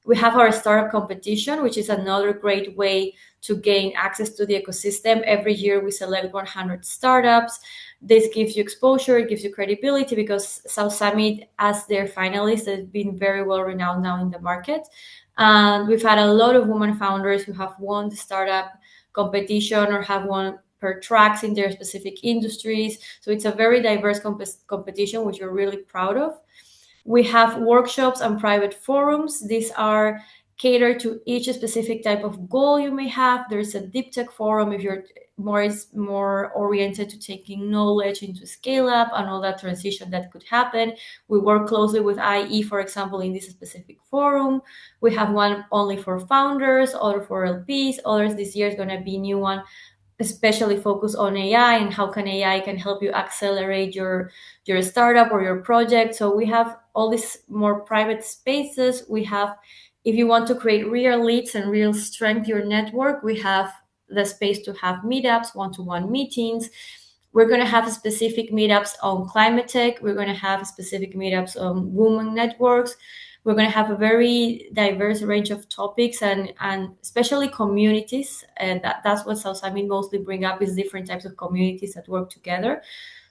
[SPEAKER 6] We have our startup competition, which is another great way to gain access to the ecosystem. Every year we select 100 startups. This gives you exposure, it gives you credibility, because South Summit, as their finalists, has been very well renowned now in the market. And we've had a lot of women founders who have won the startup competition or have won per tracks in their specific industries. So it's a very diverse competition, which we're really proud of. We have workshops and private forums. These are catered to each specific type of goal you may have. There's a deep tech forum if you're more oriented to taking knowledge into scale up and all that transition that could happen. We work closely with IE, for example, in this specific forum. We have one only for founders, other for LPs, others this year is going to be a new one, especially focused on AI and how AI can help you accelerate your startup or your project. So we have all these more private spaces. We have, if you want to create real leads and real strength your network, we have the space to have meetups, one-to-one meetings. We're going to have specific meetups on climate tech. We're going to have specific meetups on women networks. We're going to have a very diverse range of topics and especially communities. And that's what South Summit mostly bring up, is different types of communities that work together.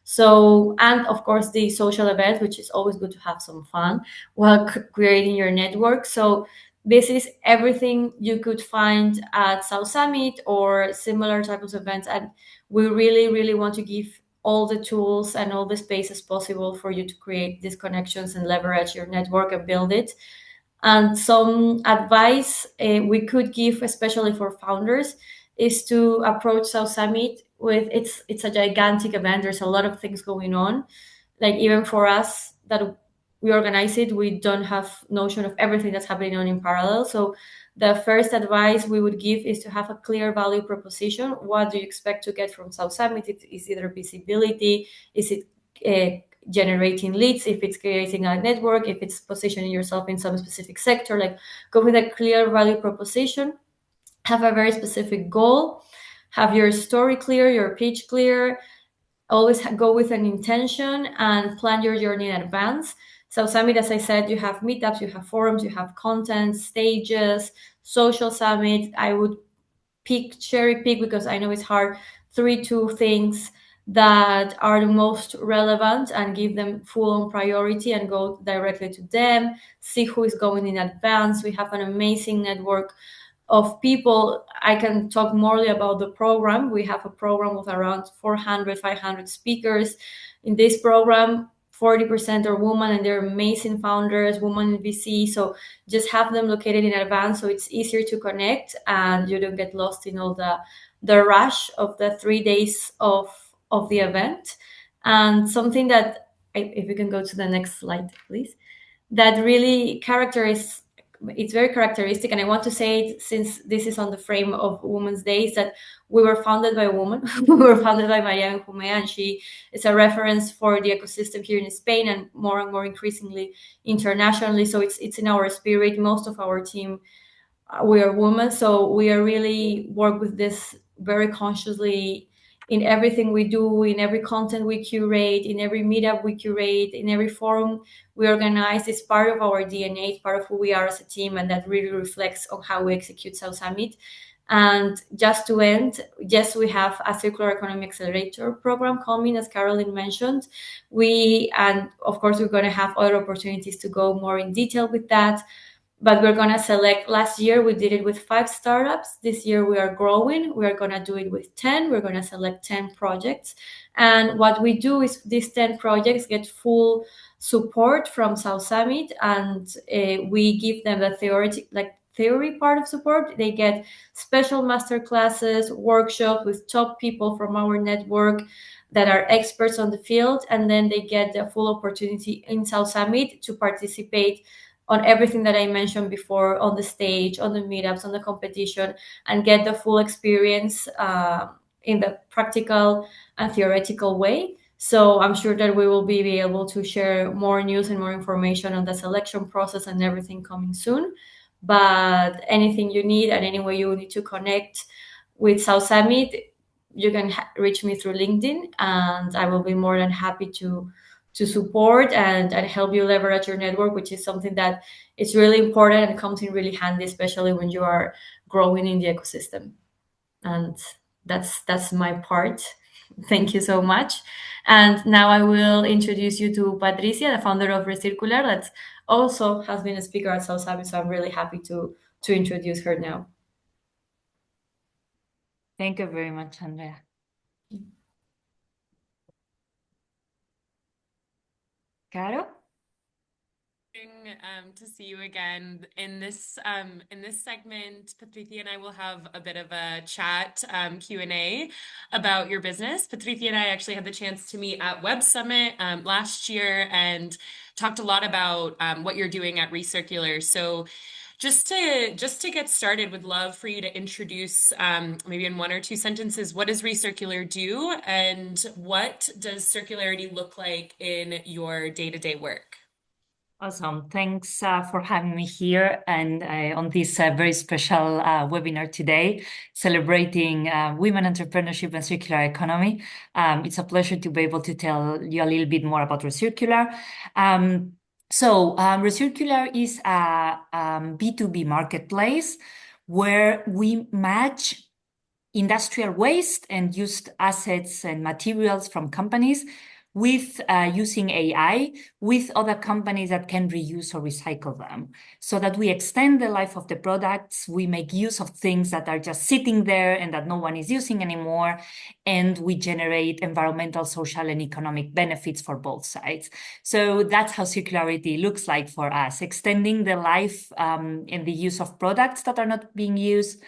[SPEAKER 6] So, and of course the social events, which is always good to have some fun while creating your network. So this is everything you could find at South Summit or similar types of events. And we really, really want to give all the tools and all the spaces possible for you to create these connections and leverage your network and build it. And some advice we could give, especially for founders, is to approach South Summit with, it's a gigantic event. There's a lot of things going on. Like even for us that we organize it, we don't have notion of everything that's happening on in parallel. So the first advice we would give is to have a clear value proposition. What do you expect to get from South Summit? Is either visibility, is it generating leads, if it's creating a network, if it's positioning yourself in some specific sector. Like, go with a clear value proposition, have a very specific goal, have your story clear, your pitch clear, always go with an intention and plan your journey in advance. So Summit, as I said, you have meetups, you have forums, you have content, stages, social summit. I would cherry pick, because I know it's hard, 3 things that are the most relevant and give them full on priority and go directly to them. See who is going in advance. We have an amazing network of people. I can talk more about the program. We have a program with around 400, 500 speakers. In this program, 40% are women, and they're amazing founders, women in VC. So just have them located in advance, so it's easier to connect and you don't get lost in all the rush of the 3 days of the event. And something that, if you can go to the next slide, please, that really it's very characteristic, and I want to say it since this is on the frame of Women's Day, is that we were founded by a woman. We were founded by Maria Benjumea, and she is a reference for the ecosystem here in Spain and more increasingly internationally. So it's in our spirit. Most of our team, we are women, so we are really work with this very consciously in everything we do, in every content we curate, in every meetup we curate, in every forum we organize. It's part of our DNA, it's part of who we are as a team, and that really reflects on how we execute South Summit. And just to end, yes, we have a Circular Economy Accelerator program coming, as Caroline mentioned. And of course, we're going to have other opportunities to go more in detail with that. But we're going to select, last year we did it with 5 startups. This year we are growing. We are going to do it with 10. We're going to select 10 projects. And what we do is these 10 projects get full support from South Summit, and we give them the theory part of support. They get special master classes, workshops with top people from our network that are experts on the field. And then they get the full opportunity in South Summit to participate on everything that I mentioned before, on the stage, on the meetups, on the competition, and get the full experience in the practical and theoretical way. So I'm sure that we will be able to share more news and more information on the selection process and everything coming soon. But anything you need and any way you need to connect with South Summit, you can reach me through LinkedIn, and I will be more than happy to support and help you leverage your network, which is something that is really important and comes in really handy, especially when you are growing in the ecosystem. And that's my part. Thank you so much. And now I will introduce you to Patricia, the founder of Recircular, that also has been a speaker at South Summit, so I'm really happy to introduce her now.
[SPEAKER 7] Thank you very much, Andrea. Caro?
[SPEAKER 1] To see you again in this segment. Patricia and I will have a bit of a chat, Q&A about your business. Patricia and I actually had the chance to meet at Web Summit last year and talked a lot about what you're doing at Recircular. So just to get started, would love for you to introduce maybe in 1 or 2 sentences, what does Recircular do and what does circularity look like in your day-to-day work?
[SPEAKER 7] Awesome. Thanks for having me here and on this very special webinar today, celebrating women entrepreneurship and circular economy. It's a pleasure to be able to tell you a little bit more about Recircular. Recircular is a B2B marketplace where we match industrial waste and used assets and materials from companies with using AI with other companies that can reuse or recycle them, so that we extend the life of the products, we make use of things that are just sitting there and that no one is using anymore, and we generate environmental, social, and economic benefits for both sides. So that's how circularity looks like for us, extending the life and the use of products that are not being used,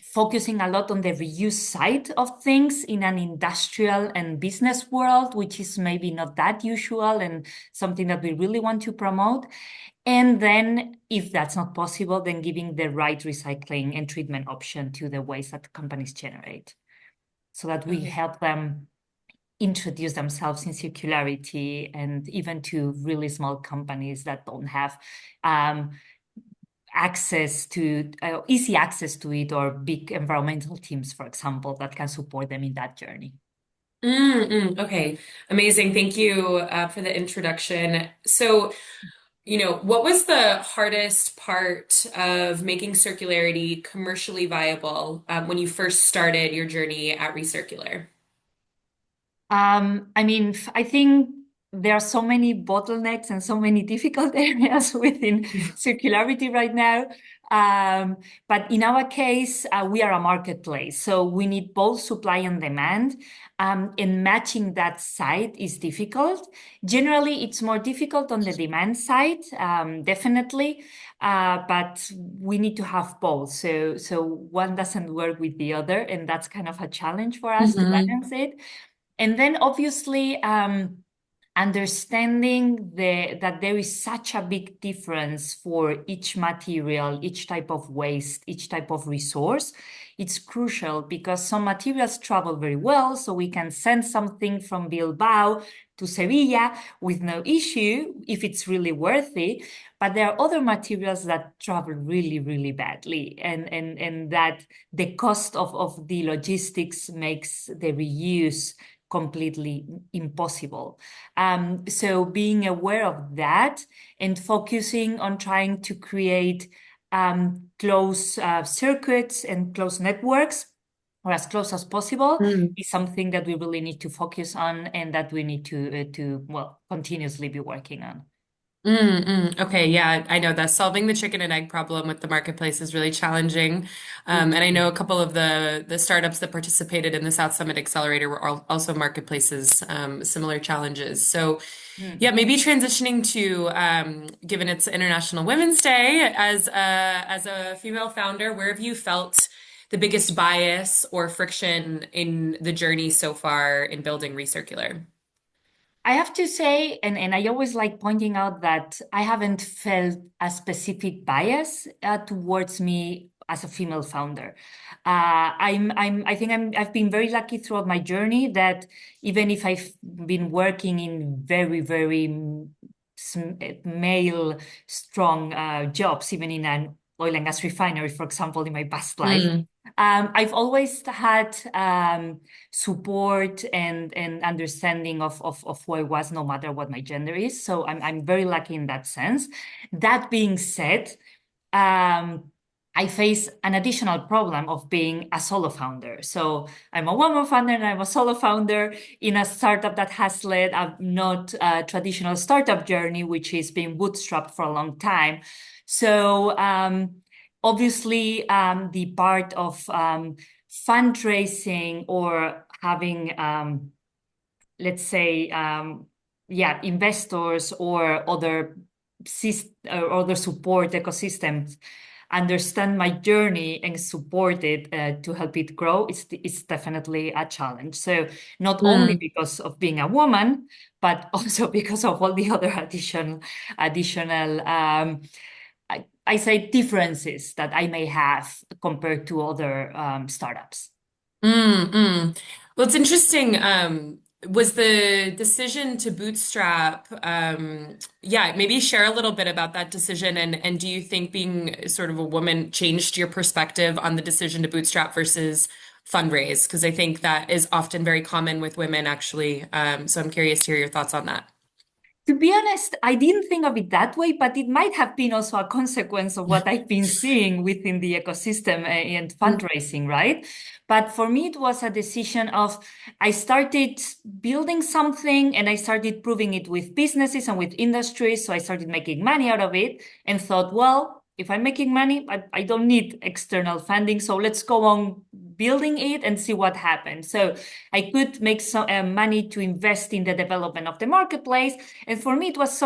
[SPEAKER 7] focusing a lot on the reuse side of things in an industrial and business world, which is maybe not that usual and something that we really want to promote. And then if that's not possible, then giving the right recycling and treatment option to the waste that companies generate, so that we help them introduce themselves in circularity, and even to really small companies that don't have easy access to it, or big environmental teams, for example, that can support them in that journey.
[SPEAKER 1] Okay, amazing. Thank you for the introduction. So, what was the hardest part of making circularity commercially viable when you first started your journey at Recircular?
[SPEAKER 7] I think there are so many bottlenecks and so many difficult areas within circularity right now. But in our case, we are a marketplace, so we need both supply and demand, and matching that side is difficult. Generally, it's more difficult on the demand side, definitely, but we need to have both. So one doesn't work with the other, and that's kind of a challenge for us to balance it. And then obviously, understanding that there is such a big difference for each material, each type of waste, each type of resource. It's crucial because some materials travel very well, so we can send something from Bilbao to Sevilla with no issue if it's really worthy. But there are other materials that travel really, really badly, and that the cost of the logistics makes the reuse completely impossible. So being aware of that and focusing on trying to create closed circuits and closed networks, or as close as possible, is something that we really need to focus on, and that we need to continuously be working on.
[SPEAKER 1] Okay, yeah, I know that solving the chicken and egg problem with the marketplace is really challenging. And I know a couple of the startups that participated in the South Summit Accelerator were also marketplaces, similar challenges. So yeah, maybe transitioning to, given it's International Women's Day, as a female founder, where have you felt the biggest bias or friction in the journey so far in building Recircular?
[SPEAKER 7] I have to say, and I always like pointing out that I haven't felt a specific bias towards me as a female founder. I've been very lucky throughout my journey that even if I've been working in very, very male strong jobs, even in an oil and gas refinery, for example, in my past life, I've always had support and understanding of who I was, no matter what my gender is. So I'm very lucky in that sense. That being said, I face an additional problem of being a solo founder. So I'm a woman founder and I'm a solo founder in a startup that has led a not traditional startup journey, which is being bootstrapped for a long time. So obviously, the part of fundraising or having, let's say, investors or other support ecosystems understand my journey and support it to help it grow, it's definitely a challenge. So not only because of being a woman, but also because of all the other additional I say differences that I may have compared to other startups.
[SPEAKER 1] Well, it's interesting. Was the decision to bootstrap, maybe share a little bit about that decision, and do you think being sort of a woman changed your perspective on the decision to bootstrap versus fundraise? Because I think that is often very common with women, actually. So I'm curious to hear your thoughts on that.
[SPEAKER 7] To be honest, I didn't think of it that way, but it might have been also a consequence of what I've been seeing within the ecosystem and fundraising, right? But for me, it was a decision of, I started building something and I started proving it with businesses and with industries. So I started making money out of it and thought, well, if I'm making money, I don't need external funding. So let's go on building it and see what happens. So I could make some money to invest in the development of the marketplace. And for me, it was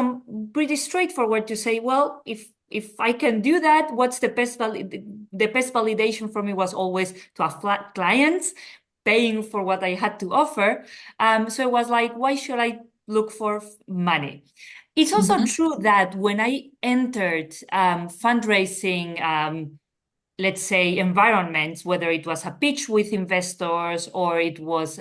[SPEAKER 7] pretty straightforward to say, well, if I can do that, what's the best validation for me was always to have clients paying for what I had to offer. So it was like, why should I look for money? It's also true that when I entered fundraising, let's say, environments, whether it was a pitch with investors or it was,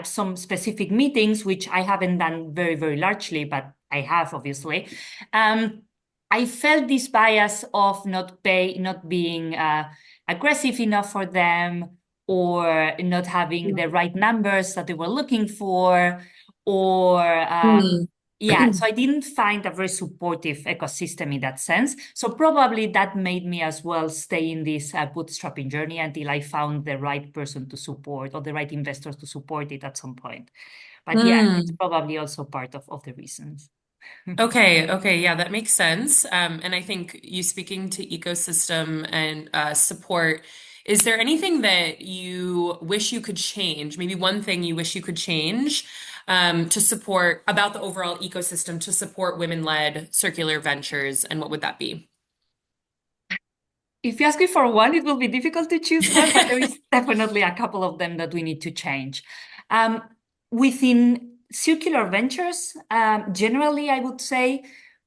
[SPEAKER 7] some specific meetings, which I haven't done very, very largely, but I have, obviously. I felt this bias of not being aggressive enough for them, or not having the right numbers that they were looking for, or so I didn't find a very supportive ecosystem in that sense. So probably that made me as well stay in this bootstrapping journey until I found the right person to support or the right investors to support it at some point. But it's probably also part of the reasons.
[SPEAKER 1] Okay, yeah, that makes sense. And I think you speaking to ecosystem and support, is there anything that you wish you could change? Maybe one thing you wish you could change to support about the overall ecosystem to support women-led circular ventures, and what would that be?
[SPEAKER 7] If you ask me for one, it will be difficult to choose one, but there is definitely a couple of them that we need to change. Within circular ventures, generally, I would say,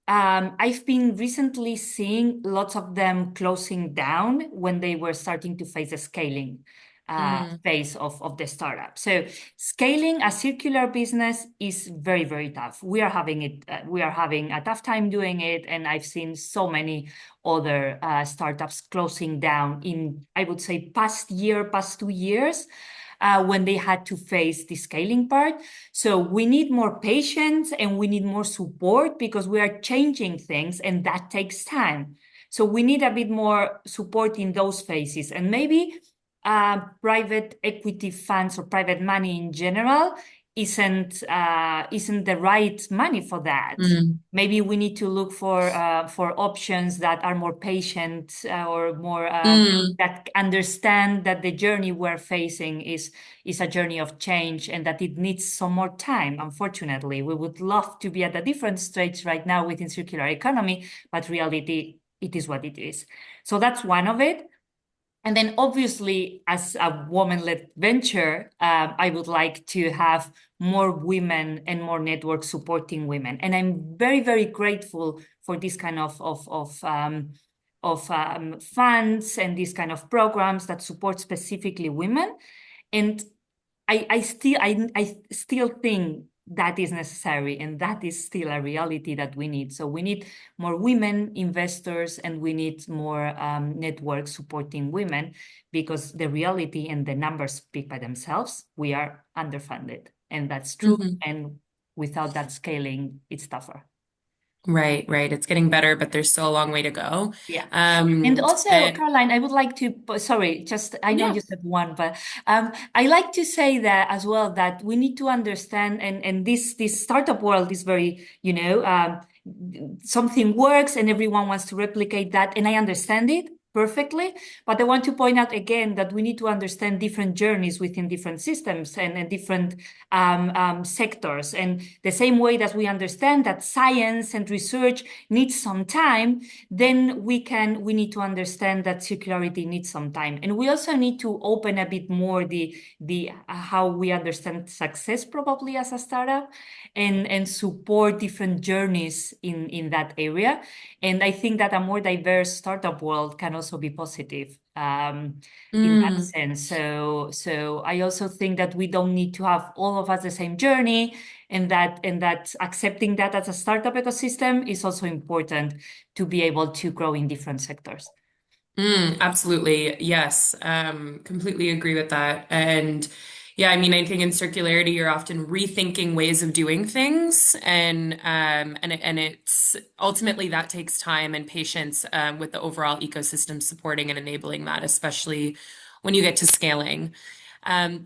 [SPEAKER 7] I've been recently seeing lots of them closing down when they were starting to face a scaling phase of the startup. So scaling a circular business is very, very tough. We are having a tough time doing it, and I've seen so many other startups closing down in, I would say, past 2 years. When they had to face the scaling part. So we need more patience and we need more support because we are changing things and that takes time. So we need a bit more support in those phases, and maybe private equity funds or private money in general isn't the right money for that. Maybe we need to look for options that are more patient or more that understand that the journey we're facing is a journey of change and that it needs some more time. Unfortunately, we would love to be at a different stage right now within circular economy, but reality, it is what it is. So that's one of it. And then obviously, as a woman-led venture, I would like to have more women and more networks supporting women. And I'm very, very grateful for this kind of funds and these kind of programs that support specifically women. And I still think that is necessary, and that is still a reality that we need. So we need more women investors, and we need more networks supporting women, because the reality and the numbers speak by themselves. We are underfunded, and that's true. And without that scaling, it's tougher.
[SPEAKER 1] Right. It's getting better, but there's still a long way to go.
[SPEAKER 7] Yeah. And also, Caroline, I would like to, sorry, just, I know you said one, but I like to say that as well, that we need to understand, and this startup world is very, something works and everyone wants to replicate that. And I understand it perfectly, but I want to point out again that we need to understand different journeys within different systems and different sectors. And the same way that we understand that science and research needs some time, then we need to understand that circularity needs some time. And we also need to open a bit more the how we understand success probably as a startup, and support different journeys in that area. And I think that a more diverse startup world can also be positive in that sense. So I also think that we don't need to have all of us the same journey, and that accepting that as a startup ecosystem is also important to be able to grow in different sectors.
[SPEAKER 1] Absolutely. Yes. Completely agree with that. And yeah, I mean, I think in circularity, you're often rethinking ways of doing things, and it's ultimately that takes time and patience with the overall ecosystem supporting and enabling that, especially when you get to scaling.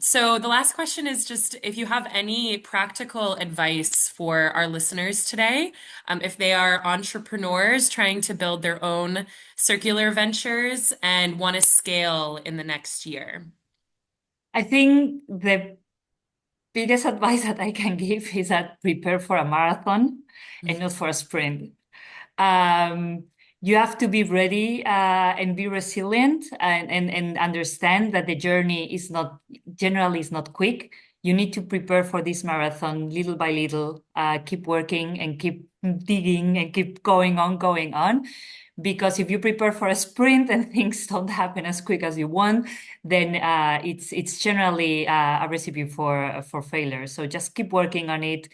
[SPEAKER 1] So the last question is just if you have any practical advice for our listeners today, if they are entrepreneurs trying to build their own circular ventures and want to scale in the next year.
[SPEAKER 7] I think the biggest advice that I can give is that prepare for a marathon and not for a sprint. You have to be ready and be resilient, and understand that the journey is generally not quick. You need to prepare for this marathon little by little, keep working and keep digging and keep going on. Because if you prepare for a sprint and things don't happen as quick as you want, then it's generally a recipe for failure. So just keep working on it.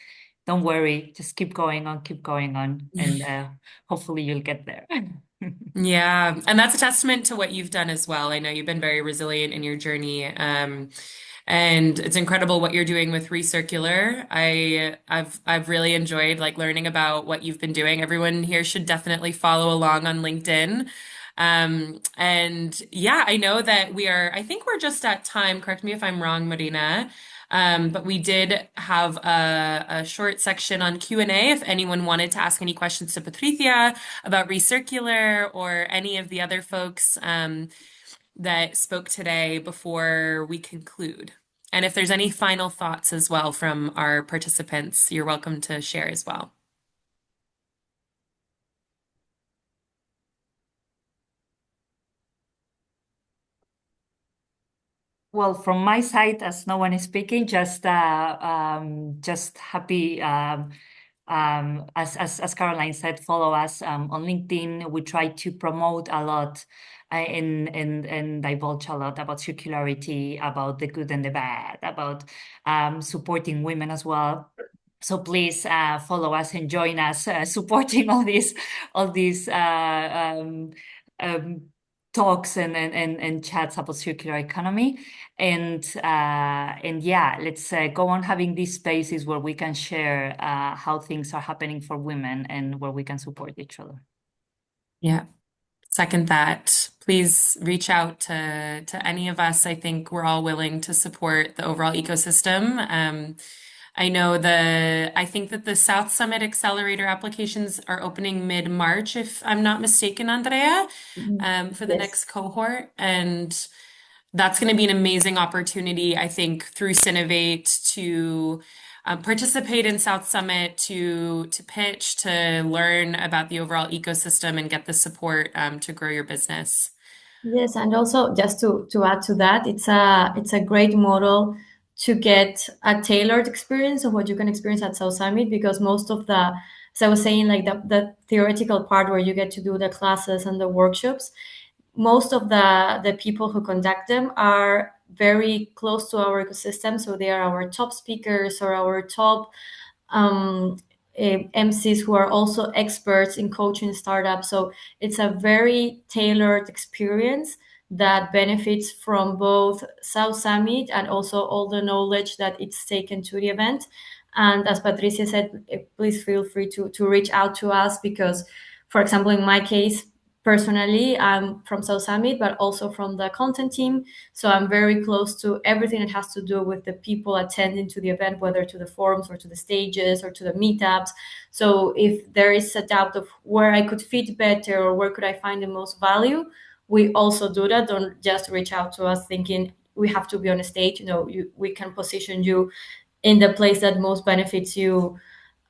[SPEAKER 7] Don't worry, just keep going on, and hopefully you'll get there.
[SPEAKER 1] Yeah, and that's a testament to what you've done as well. I know you've been very resilient in your journey. And it's incredible what you're doing with Recircular. I've really enjoyed learning about what you've been doing. Everyone here should definitely follow along on LinkedIn. And yeah, I know that I think we're just at time. Correct me if I'm wrong, Marina. But we did have a short section on Q&A if anyone wanted to ask any questions to Patricia about Recircular or any of the other folks that spoke today before we conclude. And if there's any final thoughts as well from our participants, you're welcome to share as well.
[SPEAKER 7] Well, from my side, as no one is speaking, just happy. As Caroline said, follow us on LinkedIn. We try to promote a lot and divulge a lot about circularity, about the good and the bad, about supporting women as well. So please follow us and join us supporting all these talks and chats about circular economy. And yeah, let's go on having these spaces where we can share how things are happening for women and where we can support each other.
[SPEAKER 1] Yeah, second that. Please reach out to any of us. I think we're all willing to support the overall ecosystem. I think that the South Summit Accelerator applications are opening mid-March, if I'm not mistaken, Andrea, for the next cohort. And that's going to be an amazing opportunity, I think, through CinnovatE to participate in South Summit, to pitch, to learn about the overall ecosystem and get the support to grow your business.
[SPEAKER 6] Yes, and also just to add to that, it's a great model to get a tailored experience of what you can experience at South Summit, because most of as I was saying, the theoretical part where you get to do the classes and the workshops, most of the people who conduct them are very close to our ecosystem. So they are our top speakers or our top MCs who are also experts in coaching startups. So it's a very tailored experience that benefits from both South Summit and also all the knowledge that it's taken to the event. And as Patricia said, please feel free to reach out to us because, for example, in my case, personally, I'm from South Summit, but also from the content team. So I'm very close to everything that has to do with the people attending to the event, whether to the forums or to the stages or to the meetups. So if there is a doubt of where I could fit better or where could I find the most value, we also do that. Don't just reach out to us thinking we have to be on a stage. We can position you in the place that most benefits you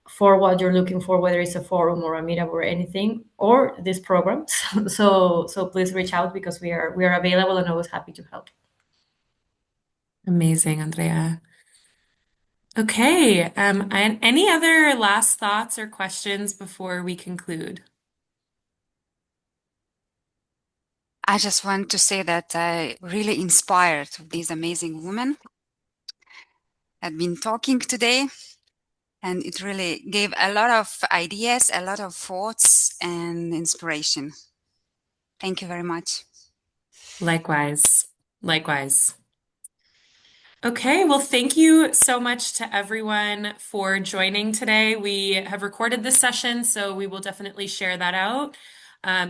[SPEAKER 6] for what you're looking for, whether it's a forum or a meetup or anything, or this program. So please reach out because we are available and always happy to help.
[SPEAKER 1] Amazing, Andrea. Okay, and any other last thoughts or questions before we conclude?
[SPEAKER 2] I just want to say that I really inspired these amazing women I've been talking today, and it really gave a lot of ideas, a lot of thoughts and inspiration. Thank you very much.
[SPEAKER 1] Likewise. Okay, well, thank you so much to everyone for joining today. We have recorded this session, so we will definitely share that out.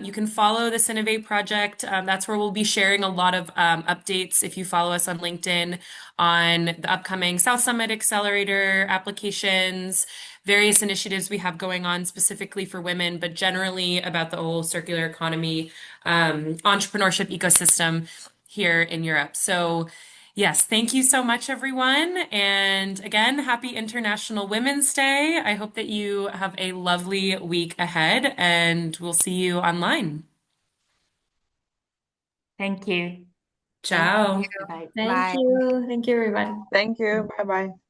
[SPEAKER 1] You can follow the CinnovatE project. That's where we'll be sharing a lot of updates if you follow us on LinkedIn on the upcoming South Summit Accelerator applications, various initiatives we have going on specifically for women, but generally about the whole circular economy, entrepreneurship ecosystem here in Europe. So yes, thank you so much, everyone. And again, happy International Women's Day. I hope that you have a lovely week ahead, and we'll see you online.
[SPEAKER 7] Thank you.
[SPEAKER 1] Ciao.
[SPEAKER 7] Bye.
[SPEAKER 6] Thank you. Thank you, everybody.
[SPEAKER 3] Thank you. Bye-bye.